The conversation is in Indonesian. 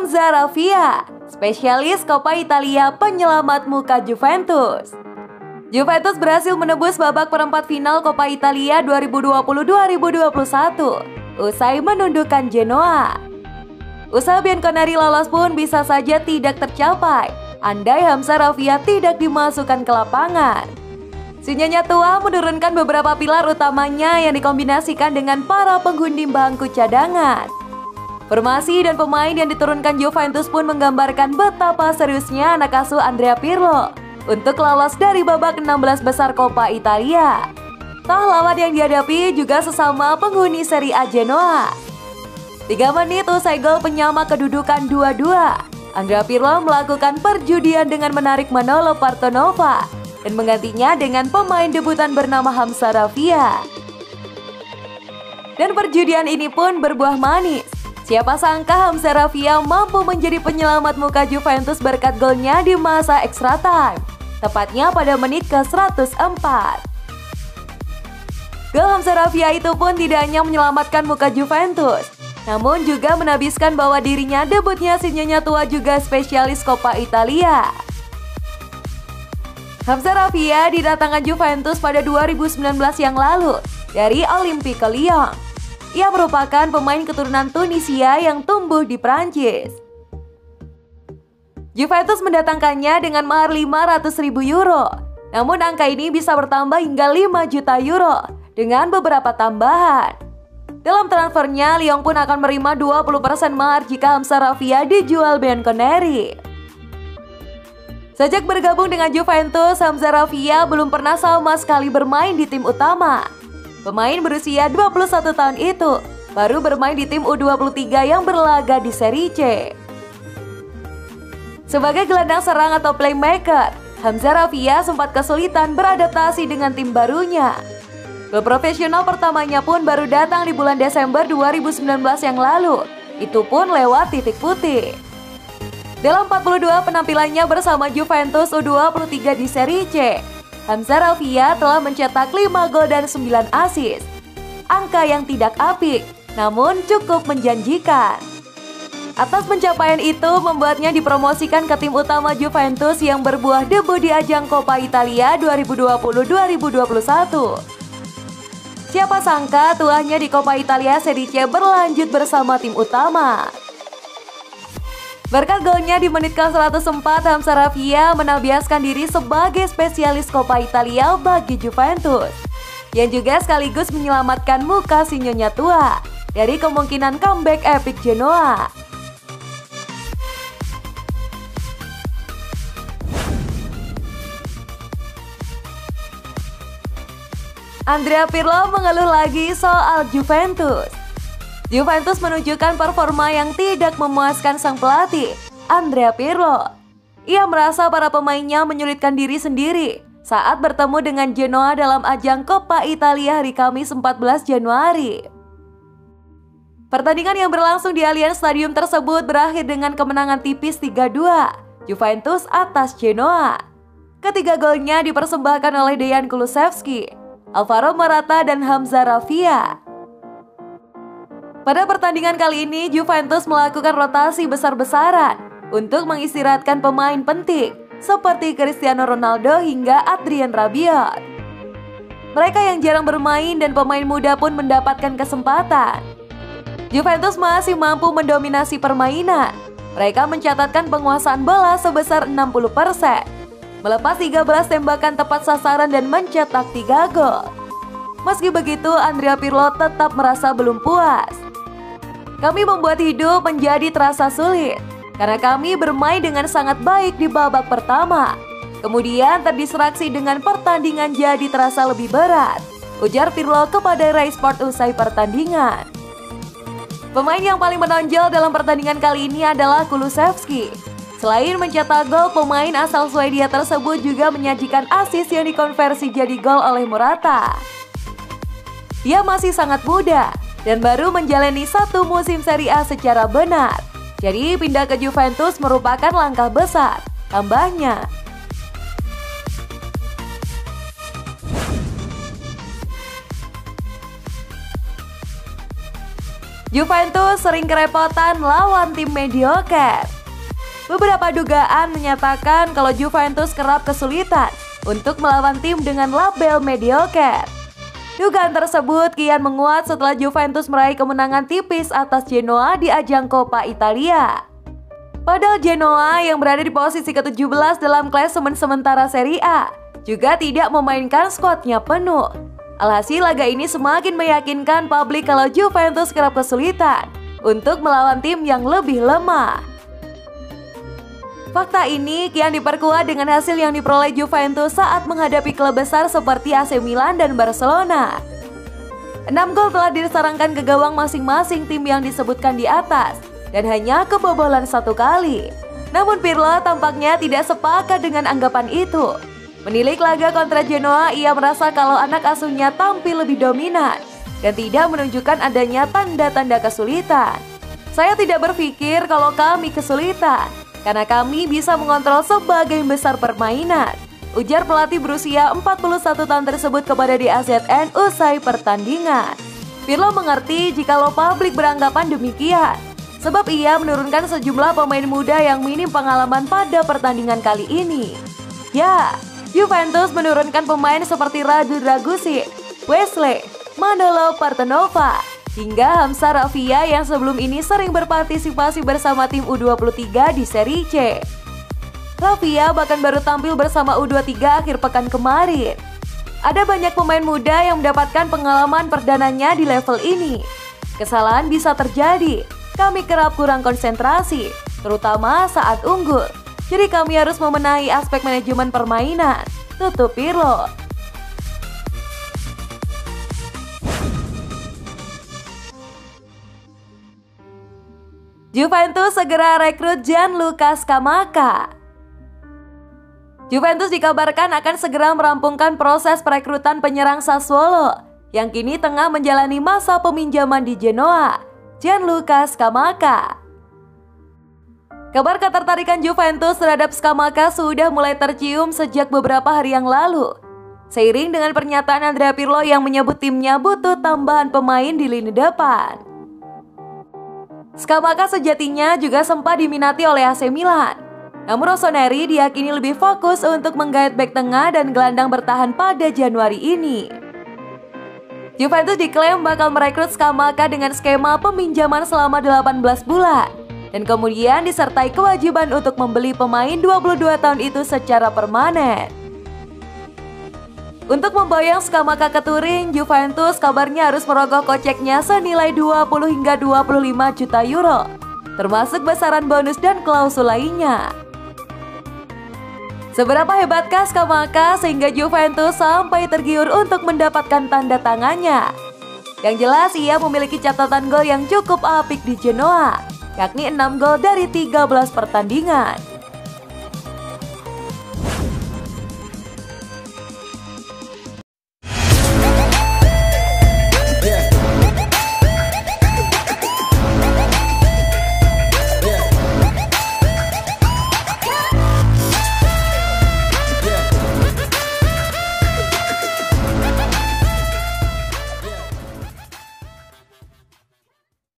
Hamza Raffia, spesialis Coppa Italia penyelamat muka Juventus. Juventus berhasil menembus babak perempat final Coppa Italia 2020-2021 usai menundukkan Genoa. Usaha Bianconeri lolos pun bisa saja tidak tercapai andai Hamza Raffia tidak dimasukkan ke lapangan. Si Nyonya tua menurunkan beberapa pilar utamanya yang dikombinasikan dengan para penghuni bangku cadangan. Formasi dan pemain yang diturunkan Juventus pun menggambarkan betapa seriusnya anak asuh Andrea Pirlo untuk lolos dari babak 16 besar Coppa Italia. Toh lawan yang dihadapi juga sesama penghuni Serie A Genoa. 3 menit usai gol penyama kedudukan 2-2, Andrea Pirlo melakukan perjudian dengan menarik Manolo Partonova dan menggantinya dengan pemain debutan bernama Hamza Raffia. Dan perjudian ini pun berbuah manis. Siapa sangka Hamza Raffia mampu menjadi penyelamat muka Juventus berkat golnya di masa extra time, tepatnya pada menit ke-104. Gol Hamza Raffia itu pun tidak hanya menyelamatkan muka Juventus, namun juga menabiskan bahwa dirinya debutnya si Nyonya tua juga spesialis Coppa Italia. Hamza Raffia didatangkan Juventus pada 2019 yang lalu dari Olympique Lyon. Ia merupakan pemain keturunan Tunisia yang tumbuh di Prancis. Juventus mendatangkannya dengan mahar 500.000 euro. Namun angka ini bisa bertambah hingga 5 juta euro dengan beberapa tambahan. Dalam transfernya, Lyon pun akan menerima 20% mahar jika Hamza Raffia dijual Bianconeri. Sejak bergabung dengan Juventus, Hamza Raffia belum pernah sama sekali bermain di tim utama. Pemain berusia 21 tahun itu baru bermain di tim U23 yang berlaga di Serie C. Sebagai gelandang serang atau playmaker, Hamza Raffia sempat kesulitan beradaptasi dengan tim barunya. Klub profesional pertamanya pun baru datang di bulan Desember 2019 yang lalu, itu pun lewat titik putih. Dalam 42 penampilannya bersama Juventus U23 di Serie C, Hamza Raffia telah mencetak 5 gol dan 9 assist. Angka yang tidak apik, namun cukup menjanjikan. Atas pencapaian itu membuatnya dipromosikan ke tim utama Juventus yang berbuah debut di ajang Coppa Italia 2020-2021. Siapa sangka tuahnya di Coppa Italia Serie C berlanjut bersama tim utama. Berkat golnya di menit ke-104, Hamza Raffia menabiaskan diri sebagai spesialis Coppa Italia bagi Juventus, yang juga sekaligus menyelamatkan muka si Nyonya tua dari kemungkinan comeback epic Genoa. Andrea Pirlo mengeluh lagi soal Juventus. Juventus menunjukkan performa yang tidak memuaskan sang pelatih, Andrea Pirlo. Ia merasa para pemainnya menyulitkan diri sendiri saat bertemu dengan Genoa dalam ajang Coppa Italia hari Kamis 14 Januari. Pertandingan yang berlangsung di Allianz Stadium tersebut berakhir dengan kemenangan tipis 3-2 Juventus atas Genoa. Ketiga golnya dipersembahkan oleh Dejan Kulusevski, Alvaro Morata, dan Hamza Raffia. Pada pertandingan kali ini, Juventus melakukan rotasi besar-besaran untuk mengistirahatkan pemain penting seperti Cristiano Ronaldo hingga Adrien Rabiot. Mereka yang jarang bermain dan pemain muda pun mendapatkan kesempatan. Juventus masih mampu mendominasi permainan. Mereka mencatatkan penguasaan bola sebesar 60%, melepas 13 tembakan tepat sasaran dan mencetak 3 gol. Meski begitu, Andrea Pirlo tetap merasa belum puas. Kami membuat hidup menjadi terasa sulit karena kami bermain dengan sangat baik di babak pertama. Kemudian terdistraksi dengan pertandingan jadi terasa lebih berat, ujar Pirlo kepada Rai Sport usai pertandingan. Pemain yang paling menonjol dalam pertandingan kali ini adalah Kulusevski. Selain mencetak gol, pemain asal Swedia tersebut juga menyajikan assist yang dikonversi jadi gol oleh Morata. Dia masih sangat muda dan baru menjalani 1 musim Serie A secara benar. Jadi pindah ke Juventus merupakan langkah besar, tambahnya. Juventus sering kerepotan lawan tim mediocre. Beberapa dugaan menyatakan kalau Juventus kerap kesulitan untuk melawan tim dengan label mediocre. Dugaan tersebut kian menguat setelah Juventus meraih kemenangan tipis atas Genoa di ajang Coppa Italia. Padahal Genoa yang berada di posisi ke-17 dalam klasemen sementara Serie A juga tidak memainkan skuadnya penuh. Alhasil laga ini semakin meyakinkan publik kalau Juventus kerap kesulitan untuk melawan tim yang lebih lemah. Fakta ini kian diperkuat dengan hasil yang diperoleh Juventus saat menghadapi klub besar seperti AC Milan dan Barcelona. 6 gol telah diserangkan ke gawang masing-masing tim yang disebutkan di atas dan hanya kebobolan 1 kali. Namun Pirlo tampaknya tidak sepakat dengan anggapan itu. Menilik laga kontra Genoa, ia merasa kalau anak asuhnya tampil lebih dominan dan tidak menunjukkan adanya tanda-tanda kesulitan. Saya tidak berpikir kalau kami kesulitan, karena kami bisa mengontrol sebagian besar permainan, ujar pelatih berusia 41 tahun tersebut kepada DAZN usai pertandingan. Pirlo mengerti jikalau publik beranggapan demikian, sebab ia menurunkan sejumlah pemain muda yang minim pengalaman pada pertandingan kali ini. Ya, Juventus menurunkan pemain seperti Radu Dragusin, Wesley, Manolo Partenova, hingga Hamza Raffia yang sebelum ini sering berpartisipasi bersama tim U23 di Serie C. Raffia bahkan baru tampil bersama U23 akhir pekan kemarin. Ada banyak pemain muda yang mendapatkan pengalaman perdananya di level ini. Kesalahan bisa terjadi, kami kerap kurang konsentrasi, terutama saat unggul. Jadi kami harus membenahi aspek manajemen permainan, tutup Pirlo. Juventus segera rekrut Gianluca Scamacca. Juventus dikabarkan akan segera merampungkan proses perekrutan penyerang Sassuolo yang kini tengah menjalani masa peminjaman di Genoa, Gianluca Scamacca. Kabar ketertarikan Juventus terhadap Scamacca sudah mulai tercium sejak beberapa hari yang lalu. Seiring dengan pernyataan Andrea Pirlo yang menyebut timnya butuh tambahan pemain di lini depan. Scamacca sejatinya juga sempat diminati oleh AC Milan. Namun Rossoneri diyakini lebih fokus untuk menggait bek tengah dan gelandang bertahan pada Januari ini. Juventus diklaim bakal merekrut Scamacca dengan skema peminjaman selama 18 bulan. Dan kemudian disertai kewajiban untuk membeli pemain 22 tahun itu secara permanen. Untuk memboyong Scamacca ke Turin, Juventus kabarnya harus merogoh koceknya senilai 20 hingga 25 juta euro, termasuk besaran bonus dan klausul lainnya. Seberapa hebatkah Scamacca sehingga Juventus sampai tergiur untuk mendapatkan tanda tangannya? Yang jelas ia memiliki catatan gol yang cukup apik di Genoa, yakni 6 gol dari 13 pertandingan.